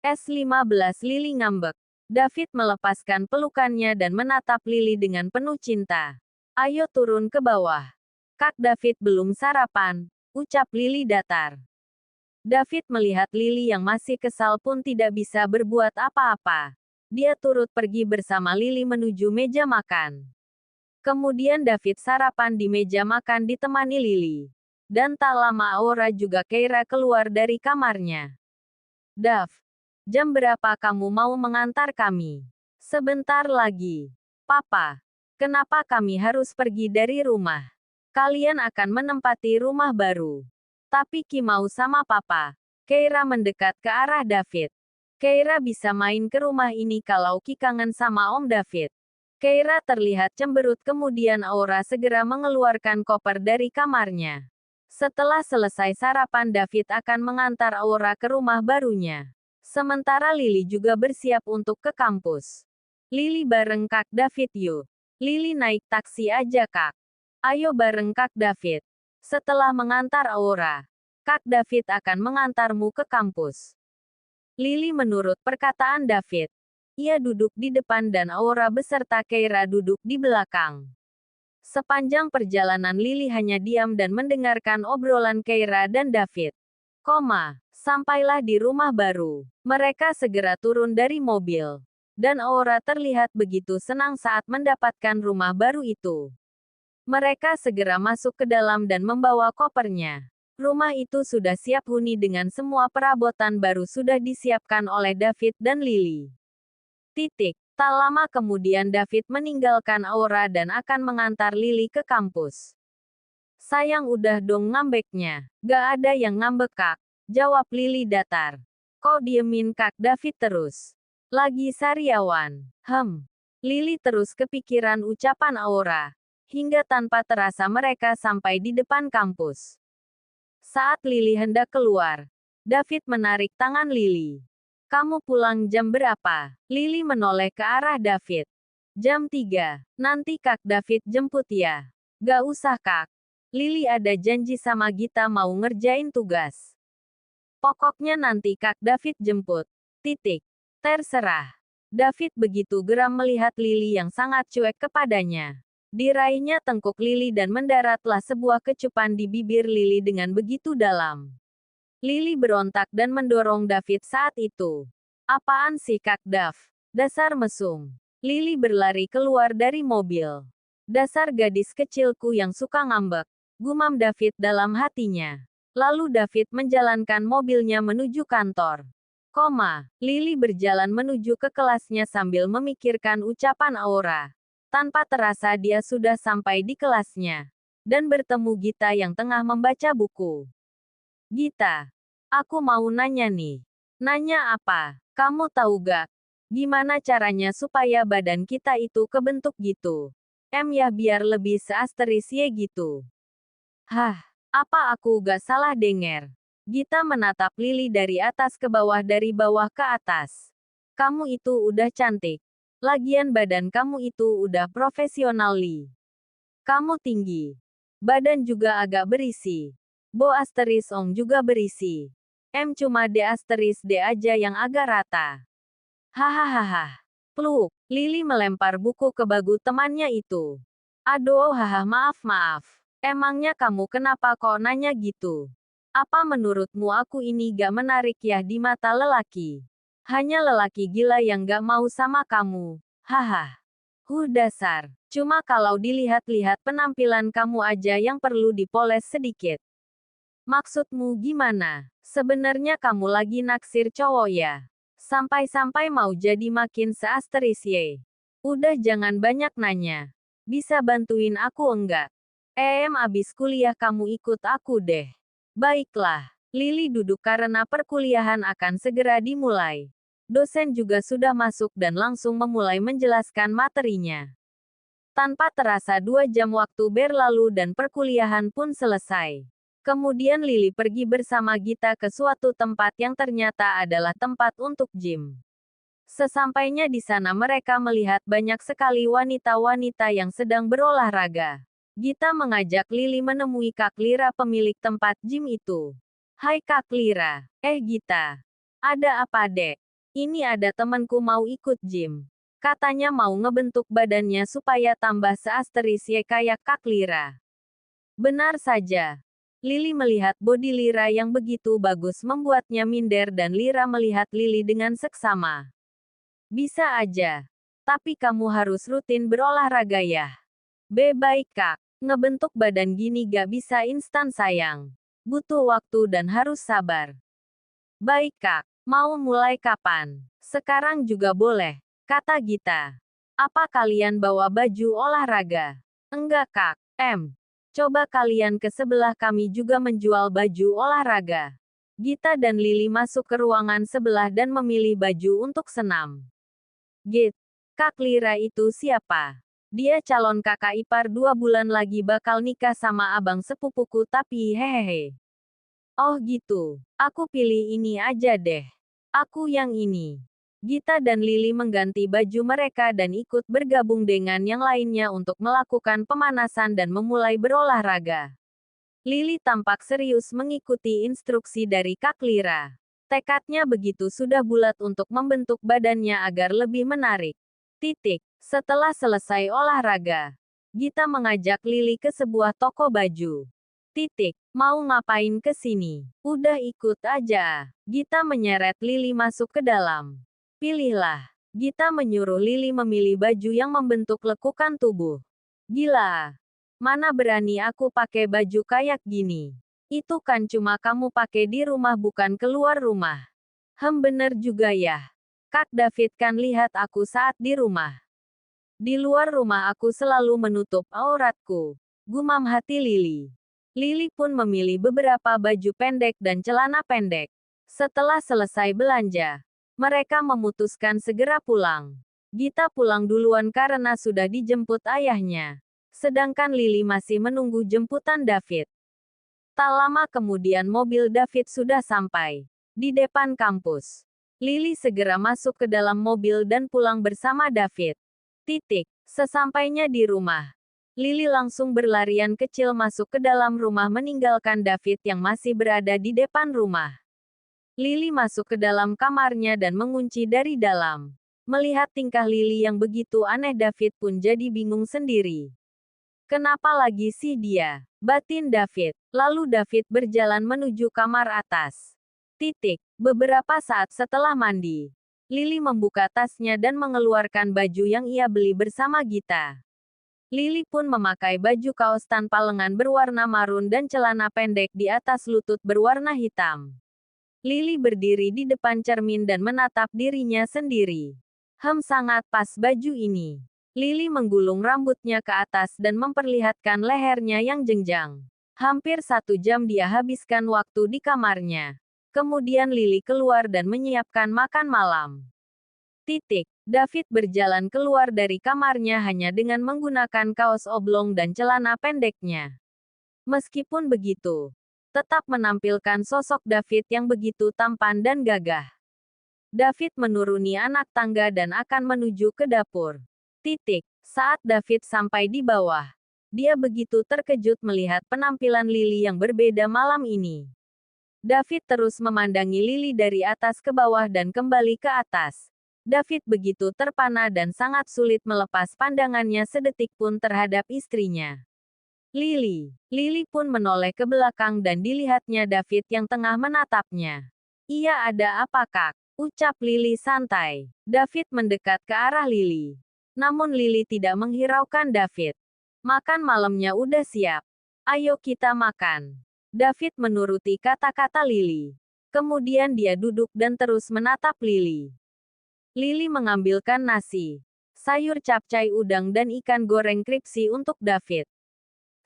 S15 Lily ngambek. David melepaskan pelukannya dan menatap Lily dengan penuh cinta. Ayo turun ke bawah. Kak David belum sarapan, ucap Lily datar. David melihat Lily yang masih kesal pun tidak bisa berbuat apa-apa. Dia turut pergi bersama Lily menuju meja makan. Kemudian David sarapan di meja makan ditemani Lily. Dan tak lama Aura juga Keira keluar dari kamarnya. Dav, jam berapa kamu mau mengantar kami? Sebentar lagi. Papa, kenapa kami harus pergi dari rumah? Kalian akan menempati rumah baru. Tapi Ki mau sama Papa. Keira mendekat ke arah David. Keira bisa main ke rumah ini kalau Ki kangen sama Om David. Keira terlihat cemberut kemudian Aura segera mengeluarkan koper dari kamarnya. Setelah selesai sarapan David akan mengantar Aura ke rumah barunya. Sementara Lily juga bersiap untuk ke kampus. Lily bareng Kak David yuk. Lily naik taksi aja Kak. Ayo bareng Kak David. Setelah mengantar Aura, Kak David akan mengantarmu ke kampus. Lily menurut perkataan David. Ia duduk di depan dan Aura beserta Keira duduk di belakang. Sepanjang perjalanan Lily hanya diam dan mendengarkan obrolan Keira dan David. Sampailah di rumah baru. Mereka segera turun dari mobil. Dan Aura terlihat begitu senang saat mendapatkan rumah baru itu. Mereka segera masuk ke dalam dan membawa kopernya. Rumah itu sudah siap huni dengan semua perabotan baru sudah disiapkan oleh David dan Lily. Tak lama kemudian David meninggalkan Aura dan akan mengantar Lily ke kampus. Sayang udah dong ngambeknya. Gak ada yang ngambek Kak, jawab Lily datar. Kok diemin Kak David terus? Lagi sariawan. Lily terus kepikiran ucapan Aura. Hingga tanpa terasa mereka sampai di depan kampus. Saat Lily hendak keluar, David menarik tangan Lily. Kamu pulang jam berapa? Lily menoleh ke arah David. Jam 3. Nanti Kak David jemput ya. Gak usah Kak. Lily ada janji sama Gita mau ngerjain tugas. Pokoknya nanti Kak David jemput. Terserah. David begitu geram melihat Lily yang sangat cuek kepadanya. Diraihnya tengkuk Lily dan mendaratlah sebuah kecupan di bibir Lily dengan begitu dalam. Lily berontak dan mendorong David saat itu. Apaan sih Kak Dav? Dasar mesum. Lily berlari keluar dari mobil. Dasar gadis kecilku yang suka ngambek. Gumam David dalam hatinya. Lalu David menjalankan mobilnya menuju kantor. Lily berjalan menuju ke kelasnya sambil memikirkan ucapan Aura. Tanpa terasa dia sudah sampai di kelasnya. Dan bertemu Gita yang tengah membaca buku. Gita, aku mau nanya nih. Nanya apa? Kamu tahu gak? Gimana caranya supaya badan kita itu kebentuk gitu? Ya biar lebih seasteris ye gitu. Apa aku gak salah denger? Gita menatap Lily dari atas ke bawah dari bawah ke atas. Kamu itu udah cantik. Lagian badan kamu itu udah profesional Li. Kamu tinggi. Badan juga agak berisi. Bo asteris ong juga berisi. Cuma D asteris D aja yang agak rata. Hahaha. Pluk. Lily melempar buku ke bagu temannya itu. Aduh maaf. Emangnya kamu kenapa kok nanya gitu? Apa menurutmu aku ini gak menarik ya di mata lelaki? Hanya lelaki gila yang gak mau sama kamu. Dasar. Cuma kalau dilihat-lihat penampilan kamu aja yang perlu dipoles sedikit. Maksudmu gimana? Sebenarnya kamu lagi naksir cowok ya? Sampai-sampai mau jadi makin seasteris ye. Udah jangan banyak nanya. Bisa bantuin aku enggak? Abis kuliah kamu ikut aku deh. Baiklah. Lily duduk karena perkuliahan akan segera dimulai. Dosen juga sudah masuk dan langsung memulai menjelaskan materinya. Tanpa terasa 2 jam waktu berlalu dan perkuliahan pun selesai. Kemudian Lily pergi bersama Gita ke suatu tempat yang ternyata adalah tempat untuk gym. Sesampainya di sana mereka melihat banyak sekali wanita-wanita yang sedang berolahraga. Gita mengajak Lily menemui Kak Lira pemilik tempat gym itu. Hai Kak Lira. Gita. Ada apa dek? Ini ada temanku mau ikut gym. Katanya mau ngebentuk badannya supaya tambah seasteris ya kayak Kak Lira. Benar saja. Lili melihat bodi Lira yang begitu bagus membuatnya minder dan Lira melihat Lili dengan seksama. Bisa aja. Tapi kamu harus rutin berolahraga ya. Baik Kak. Ngebentuk badan gini gak bisa instan sayang. Butuh waktu dan harus sabar. Baik Kak. Mau mulai kapan? Sekarang juga boleh, kata Gita. Apa kalian bawa baju olahraga? Enggak Kak. Coba kalian ke sebelah, kami juga menjual baju olahraga. Gita dan Lili masuk ke ruangan sebelah dan memilih baju untuk senam. Git, Kak Lira itu siapa? Dia calon kakak ipar 2 bulan lagi bakal nikah sama abang sepupuku tapi hehehe. Oh gitu, aku pilih ini aja deh. Aku yang ini. Gita dan Lili mengganti baju mereka dan ikut bergabung dengan yang lainnya untuk melakukan pemanasan dan memulai berolahraga. Lili tampak serius mengikuti instruksi dari Kak Lira. Tekadnya begitu sudah bulat untuk membentuk badannya agar lebih menarik. Setelah selesai olahraga, Gita mengajak Lili ke sebuah toko baju. Mau ngapain ke sini? Udah ikut aja. Gita menyeret Lili masuk ke dalam. Pilihlah. Gita menyuruh Lili memilih baju yang membentuk lekukan tubuh. Gila. Mana berani aku pakai baju kayak gini. Itu kan cuma kamu pakai di rumah bukan keluar rumah. Bener juga ya. Kak David kan lihat aku saat di rumah. Di luar rumah aku selalu menutup auratku. Gumam hati Lili. Lili pun memilih beberapa baju pendek dan celana pendek. Setelah selesai belanja, mereka memutuskan segera pulang. Gita pulang duluan karena sudah dijemput ayahnya. Sedangkan Lili masih menunggu jemputan David. Tak lama kemudian mobil David sudah sampai di depan kampus. Lili segera masuk ke dalam mobil dan pulang bersama David. Sesampainya di rumah, Lili langsung berlarian kecil masuk ke dalam rumah meninggalkan David yang masih berada di depan rumah. Lili masuk ke dalam kamarnya dan mengunci dari dalam. Melihat tingkah Lili yang begitu aneh, David pun jadi bingung sendiri. Kenapa lagi sih dia? Batin David. Lalu David berjalan menuju kamar atas. Beberapa saat setelah mandi, Lili membuka tasnya dan mengeluarkan baju yang ia beli bersama Gita. Lili pun memakai baju kaos tanpa lengan berwarna marun dan celana pendek di atas lutut berwarna hitam. Lili berdiri di depan cermin dan menatap dirinya sendiri. Sangat pas baju ini. Lili menggulung rambutnya ke atas dan memperlihatkan lehernya yang jenjang. Hampir 1 jam dia habiskan waktu di kamarnya. Kemudian Lili keluar dan menyiapkan makan malam. David berjalan keluar dari kamarnya hanya dengan menggunakan kaos oblong dan celana pendeknya. Meskipun begitu, tetap menampilkan sosok David yang begitu tampan dan gagah. David menuruni anak tangga dan akan menuju ke dapur. Saat David sampai di bawah, dia begitu terkejut melihat penampilan Lili yang berbeda malam ini. David terus memandangi Lili dari atas ke bawah dan kembali ke atas. David begitu terpana dan sangat sulit melepas pandangannya sedetik pun terhadap istrinya. Lili pun menoleh ke belakang dan dilihatnya David yang tengah menatapnya. Iya, ada apa Kak? Ucap Lili santai. David mendekat ke arah Lili. Namun Lili tidak menghiraukan David. Makan malamnya udah siap. Ayo kita makan. David menuruti kata-kata Lili. Kemudian dia duduk dan terus menatap Lili. Lili mengambilkan nasi, sayur capcay udang dan ikan goreng kripsi untuk David.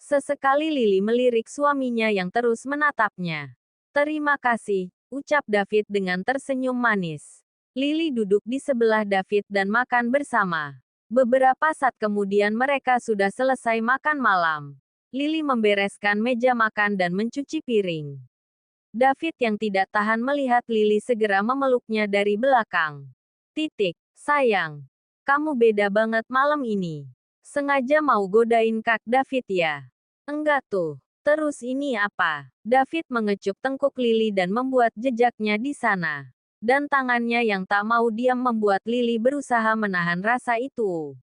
Sesekali Lili melirik suaminya yang terus menatapnya. Terima kasih, ucap David dengan tersenyum manis. Lili duduk di sebelah David dan makan bersama. Beberapa saat kemudian mereka sudah selesai makan malam. Lili membereskan meja makan dan mencuci piring. David yang tidak tahan melihat Lili segera memeluknya dari belakang. Sayang, kamu beda banget malam ini. Sengaja mau godain Kak David ya? Enggak tuh. Terus ini apa? David mengecup tengkuk Lili dan membuat jejaknya di sana. Dan tangannya yang tak mau diam membuat Lily berusaha menahan rasa itu.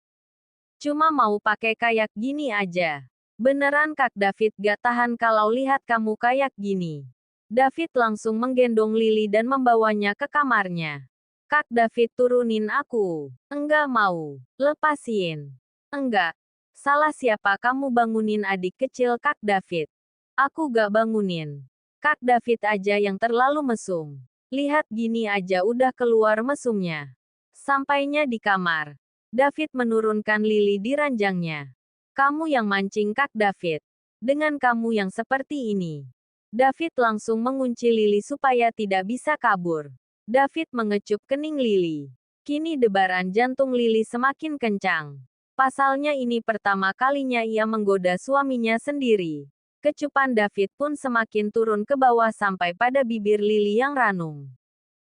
Cuma mau pakai kayak gini aja. Beneran Kak David gak tahan kalau lihat kamu kayak gini. David langsung menggendong Lily dan membawanya ke kamarnya. Kak David, turunin aku. Enggak mau. Lepasin. Enggak. Salah siapa kamu bangunin adik kecil Kak David? Aku gak bangunin. Kak David aja yang terlalu mesum. Lihat gini aja udah keluar mesumnya. Sampainya di kamar, David menurunkan Lily di ranjangnya. Kamu yang mancing Kak David. Dengan kamu yang seperti ini. David langsung mengunci Lily supaya tidak bisa kabur. David mengecup kening Lily. Kini debaran jantung Lily semakin kencang. Pasalnya ini pertama kalinya ia menggoda suaminya sendiri. Kecupan David pun semakin turun ke bawah sampai pada bibir Lily yang ranum.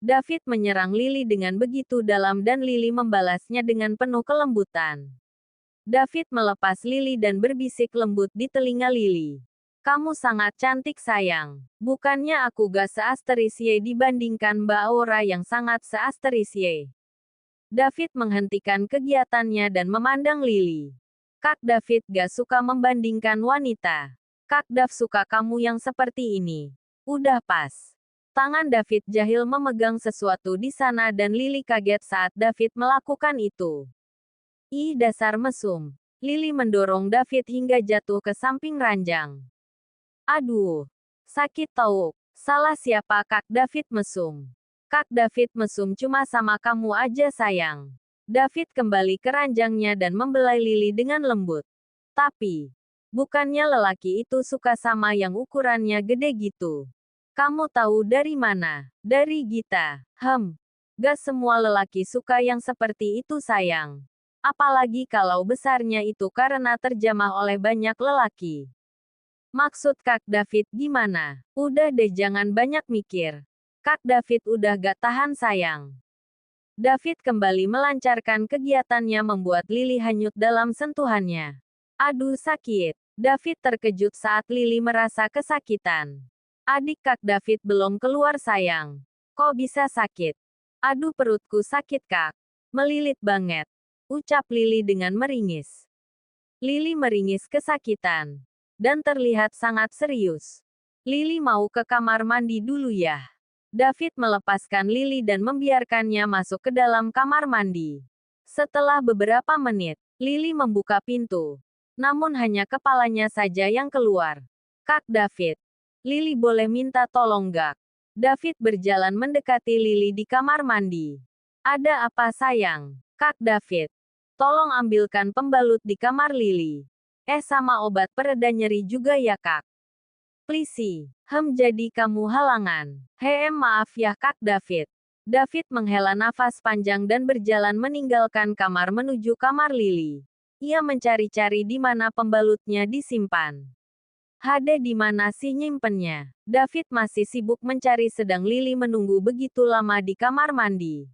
David menyerang Lily dengan begitu dalam dan Lily membalasnya dengan penuh kelembutan. David melepas Lily dan berbisik lembut di telinga Lily. Kamu sangat cantik sayang. Bukannya aku gak seasteris ye dibandingkan Mbak Aura yang sangat seasteris ye. David menghentikan kegiatannya dan memandang Lily. Kak David gak suka membandingkan wanita. Kak Dav suka kamu yang seperti ini. Udah pas. Tangan David jahil memegang sesuatu di sana dan Lily kaget saat David melakukan itu. Ih, dasar mesum. Lily mendorong David hingga jatuh ke samping ranjang. Aduh. Sakit tau. Salah siapa Kak David mesum? Kak David mesum cuma sama kamu aja sayang. David kembali ke ranjangnya dan membelai Lily dengan lembut. Tapi, bukannya lelaki itu suka sama yang ukurannya gede gitu. Kamu tahu dari mana? Dari Gita. Gak semua lelaki suka yang seperti itu sayang. Apalagi kalau besarnya itu karena terjamah oleh banyak lelaki. Maksud Kak David gimana? Udah deh jangan banyak mikir. Kak David udah gak tahan sayang. David kembali melancarkan kegiatannya membuat Lily hanyut dalam sentuhannya. Aduh sakit. David terkejut saat Lily merasa kesakitan. Adik Kak David belum keluar sayang. Kok bisa sakit? Aduh perutku sakit Kak. Melilit banget. Ucap Lily dengan meringis. Lily meringis kesakitan. Dan terlihat sangat serius. Lily mau ke kamar mandi dulu ya. David melepaskan Lily dan membiarkannya masuk ke dalam kamar mandi. Setelah beberapa menit, Lily membuka pintu. Namun hanya kepalanya saja yang keluar. Kak David. Lily boleh minta tolong gak? David berjalan mendekati Lily di kamar mandi. Ada apa sayang? Kak David. Tolong ambilkan pembalut di kamar Lily. Sama obat pereda nyeri juga ya Kak. Please. Jadi kamu halangan. Maaf ya Kak David. David menghela nafas panjang dan berjalan meninggalkan kamar menuju kamar Lily. Ia mencari-cari di mana pembalutnya disimpan. Di mana sih nyimpennya? David masih sibuk mencari sedang Lily menunggu begitu lama di kamar mandi.